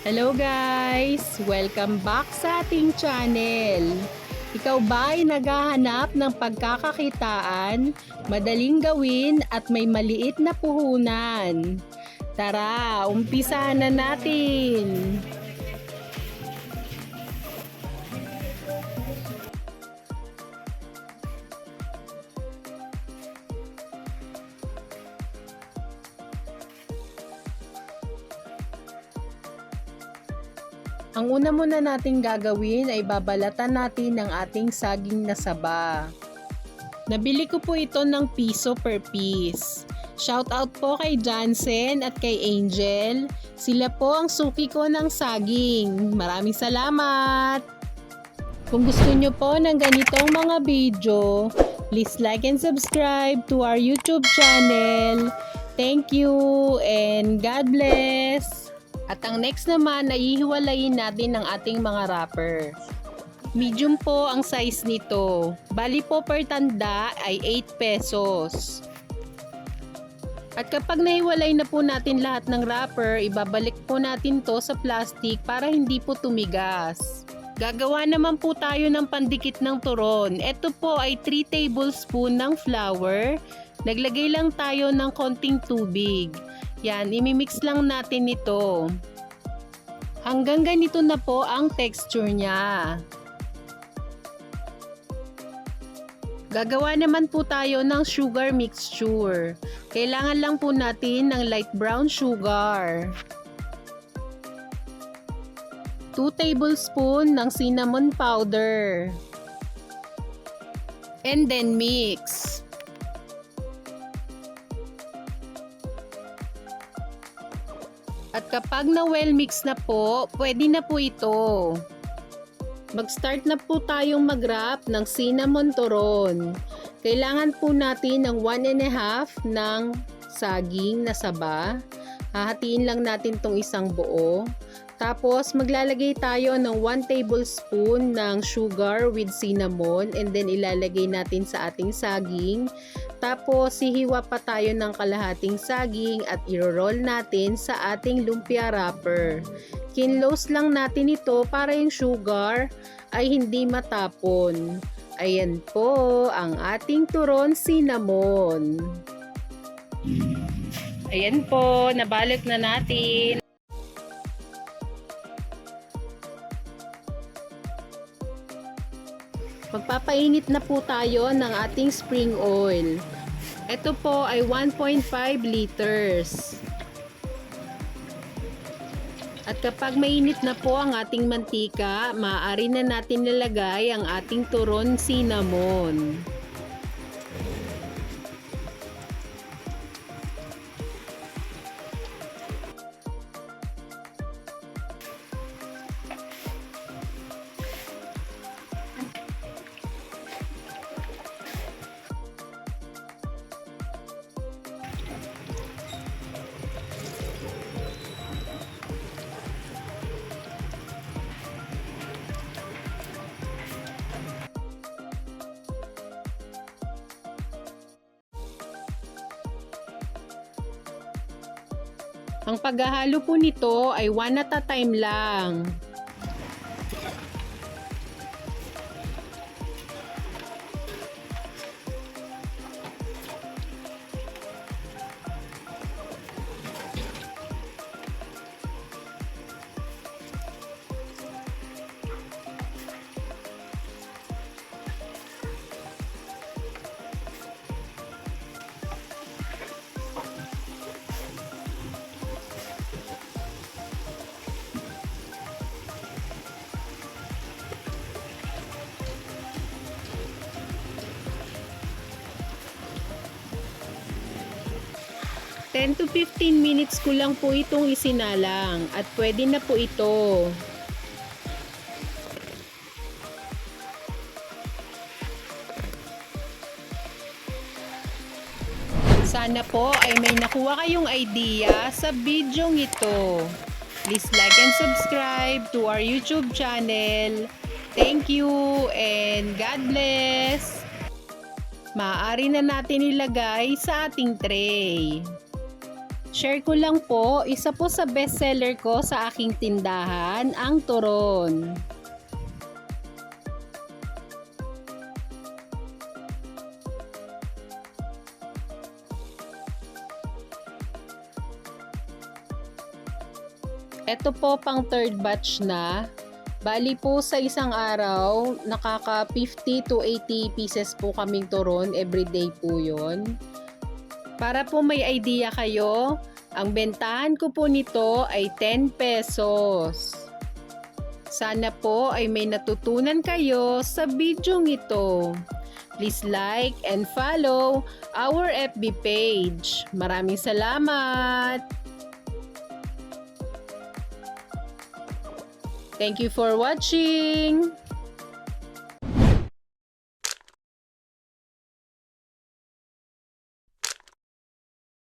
Hello guys! Welcome back sa ating channel. Ikaw ba ay naghahanap ng pagkakakitaan, madaling gawin at may maliit na puhunan? Tara, umpisahan na natin! Ang una muna nating gagawin ay babalatan natin ng ating saging na saba. Nabili ko po ito ng piso per piece. Shout out po kay Jansen at kay Angel. Sila po ang suki ko ng saging. Maraming salamat! Kung gusto nyo po ng ganitong mga video, please like and subscribe to our YouTube channel. Thank you and God bless! At ang next naman ay hihiwalayin natin ang ating mga wrapper. Medium po ang size nito. Bali po per tanda ay 8 pesos. At kapag nahiwalay na po natin lahat ng wrapper, ibabalik po natin to sa plastic para hindi po tumigas. Gagawa naman po tayo ng pandikit ng turon. Ito po ay 3 tablespoon ng flour. Naglagay lang tayo ng konting tubig. Yan, imimix lang natin ito. Hanggang ganito na po ang texture niya. Gagawa naman po tayo ng sugar mixture. Kailangan lang po natin ng light brown sugar. 2 tablespoon ng cinnamon powder. And then mix. At kapag na well mix na po, pwede na po ito. Mag-start na po tayong mag-wrap ng cinnamon turon. Kailangan po natin ng 1.5 ng saging na saba. Hahatiin lang natin tong isang buo. Tapos maglalagay tayo ng 1 tablespoon ng sugar with cinnamon and then ilalagay natin sa ating saging. Tapos hihiwa pa tayo ng kalahating saging at i-roll natin sa ating lumpia wrapper. Kinlose lang natin ito para yung sugar ay hindi matapon. Ayan po ang ating turon cinnamon. Ayan po, nabalot na natin. Magpapainit na po tayo ng ating spring oil. Ito po ay 1.5 liters. At kapag mainit na po ang ating mantika, maaari na natin nilagay ang ating turon cinnamon. Ang paghahalo po nito ay 1 at a time lang. Ten to 15 minutes ko lang po itong isinalang at pwede na po ito. Sana po ay may nakuha kayong idea sa video ito. Please like and subscribe to our YouTube channel. Thank you and God bless! Maaari na natin ilagay sa ating tray. Share ko lang po, isa po sa bestseller ko sa aking tindahan, ang turon. Ito po pang third batch na. Bali po sa isang araw, nakaka 50 to 80 pieces po kaming turon. Everyday po yun. Para po may idea kayo, ang bentahan ko po nito ay 10 pesos. Sana po ay may natutunan kayo sa video ito. Please like and follow our FB page. Maraming salamat! Thank you for watching!